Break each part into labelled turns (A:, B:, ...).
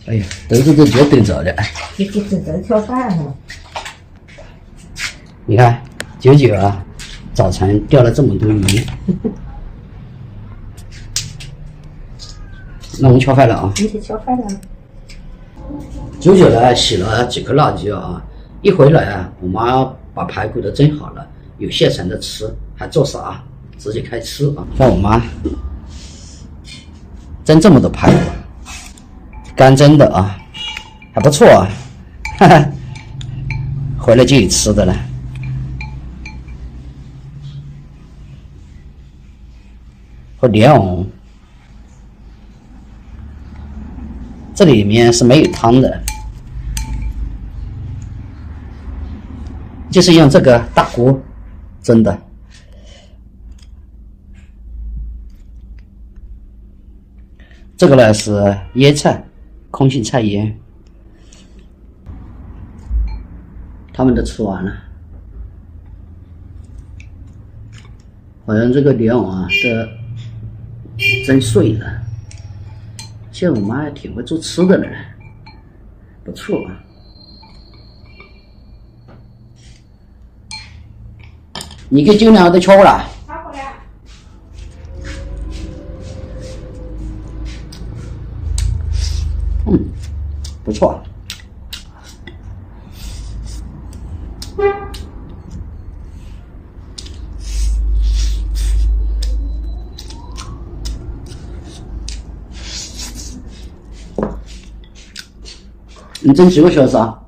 A: 哎呀，都是这脚得着的。
B: 这挑饭哈。
A: 你看，九九啊，早晨钓了这么多鱼。那我们敲饭了啊！
B: 你去敲饭了。
A: 九九呢洗了几颗辣椒啊，一回来啊，我妈把排骨都蒸好了，有现成的吃，还做啥？直接开吃啊！看我妈蒸这么多排骨，干蒸的啊，还不错啊，哈哈，回来就有吃的了。和莲藕，这里面是没有汤的，就是用这个大锅蒸的。这个呢是腌菜，空心菜腌。他们都吃完了，好像这个莲藕啊都蒸碎了。现在我妈还挺会做吃的呢，不错啊。你给酒娘都敲过了？
B: 敲过了。
A: 不错。你蒸几个小时啊？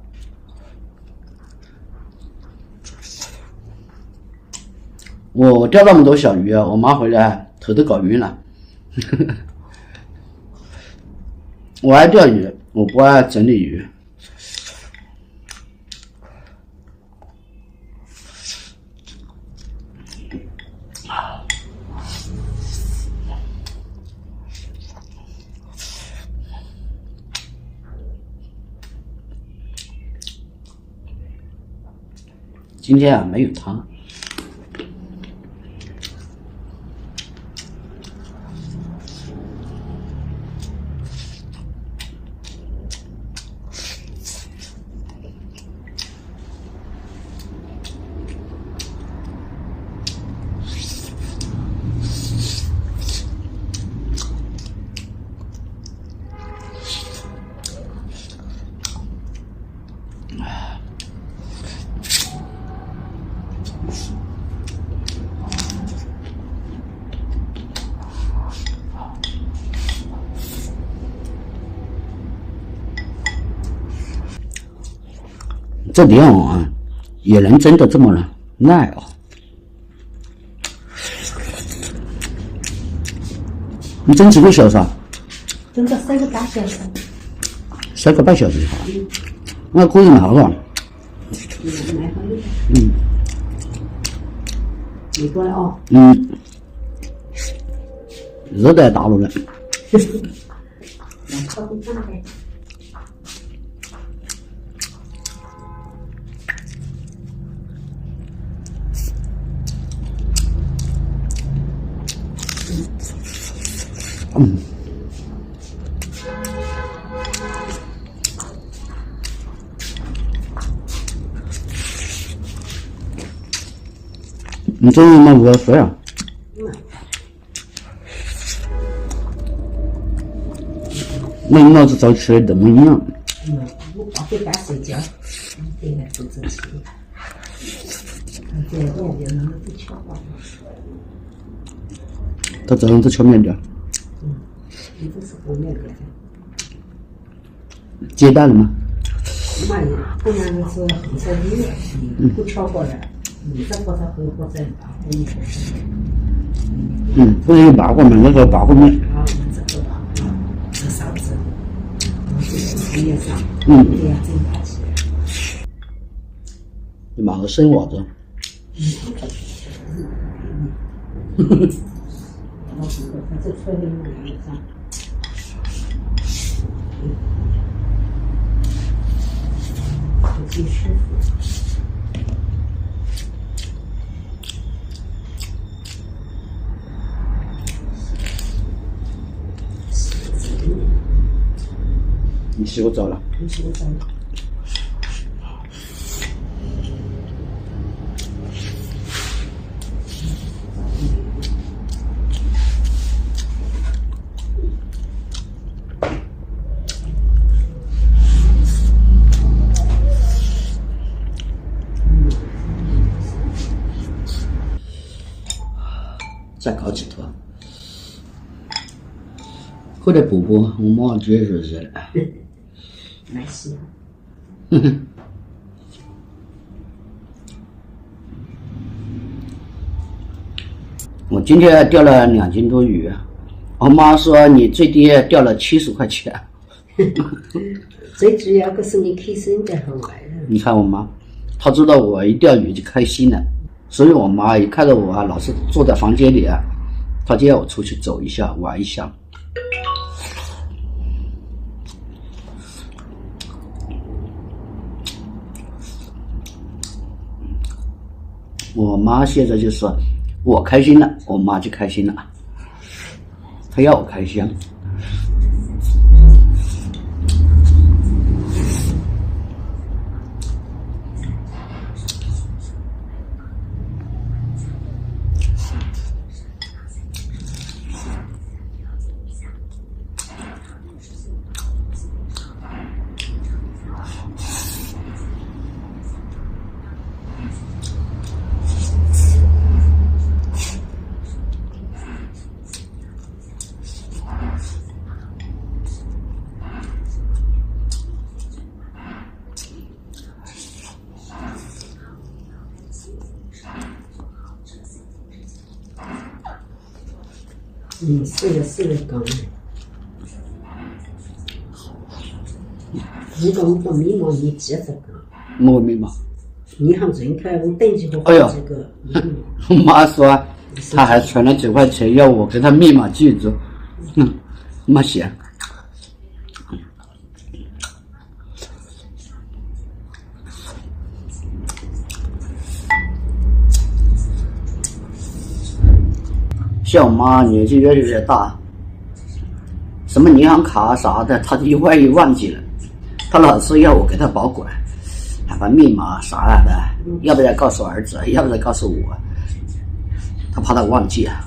A: 我钓那么多小鱼啊，我妈回来头都搞晕了。我爱钓鱼，我不爱整理鱼。今天啊没有汤。这莲藕啊，也能蒸得这么耐哦。你蒸几个小时啊？
B: 蒸到3个半小时。
A: 3个半小时就好。那可以买好了。
B: 没多了哦。
A: 热带大陆的。你中午买5个水啊？那你老子早吃的么样？
B: 我8点半睡觉，1点来做这些。这个我就能够敲完。
A: 他早上在敲面条。
B: 你这是和面条。
A: 接蛋了吗？
B: 妈呀，姑娘你说你说你不敲过来，你这或者回或者把面条。
A: 不是有拔过吗？那个拔过面。
B: 啊，这个吧，这勺子，这面上，这样蒸盘起来。
A: 你买个生瓦子。
B: 这吹的有点上。技师傅。
A: 你洗过澡了？
B: 你洗过澡了？
A: 再搞几坨。后来补补，我妈觉得热了。
B: 没事。
A: 我今天钓了2斤多鱼，我妈说你最低钓了70块钱。
B: 最主要个是你开心的很快乐。
A: 你看我妈，她知道我一钓鱼就开心了，所以我妈一看到我啊，老是坐在房间里啊，她就要我出去走一下，玩一下。我妈现在就是我开心了，我妈就开心了，她要我开心。
B: 是的讲。如果我不迷茫，你接着讲。
A: 没迷茫。
B: 你还认开，我等几个这个。
A: 我妈说，她还存了9块钱，要我给她密码记住。没写。像我妈年纪越来越大，什么银行卡啥的，她就万一忘记了，她老是要我给她保管，把密码啥的，要不然告诉儿子，要不然告诉我，她怕她忘记啊。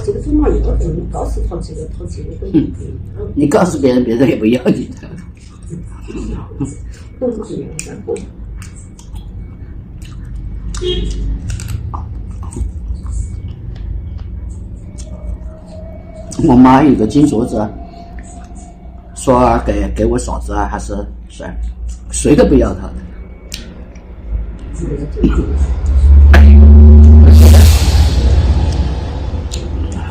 B: 这个怎么要的？你告诉他这个，他这个都可以。
A: 你告诉别人，别人也不要你的。我妈有个金镯子，说给我嫂子啊，还是谁都不要她的。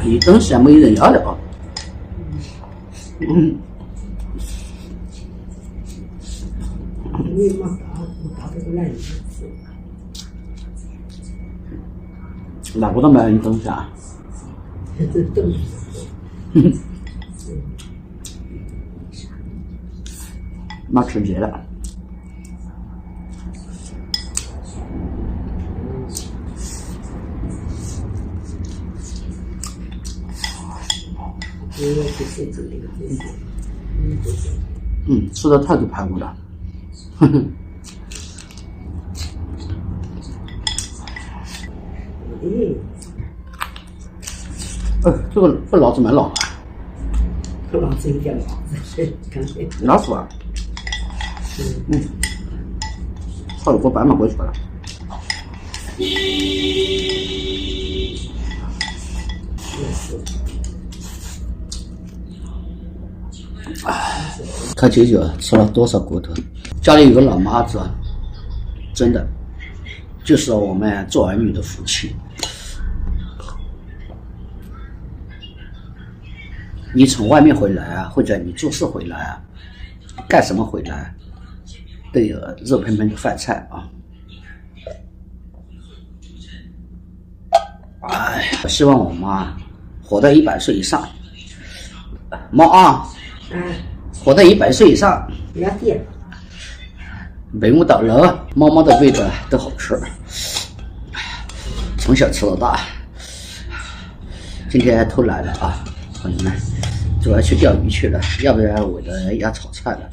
A: 有东西还没人要的哦。
B: 你妈打这个烂子。
A: 哪个都没人东西啊？妈春节了。吃的太多排骨了。这个老子蛮老啊。
B: 老子有点老子，
A: 老鼠啊。差点给我白马过去了。看舅舅吃了多少骨头，家里有个老妈子，真的就是我们做儿女的福气。你从外面回来啊，或者你做事回来啊，干什么回来，都有热喷喷的饭菜啊！哎呀，希望我妈活到100岁以上。妈啊，活到100岁以上。
B: 要点。
A: 没我到了，妈妈的味道都好吃，从小吃到大。今天偷懒了啊，朋友们。主要去钓鱼去了，要不然我的要炒菜了。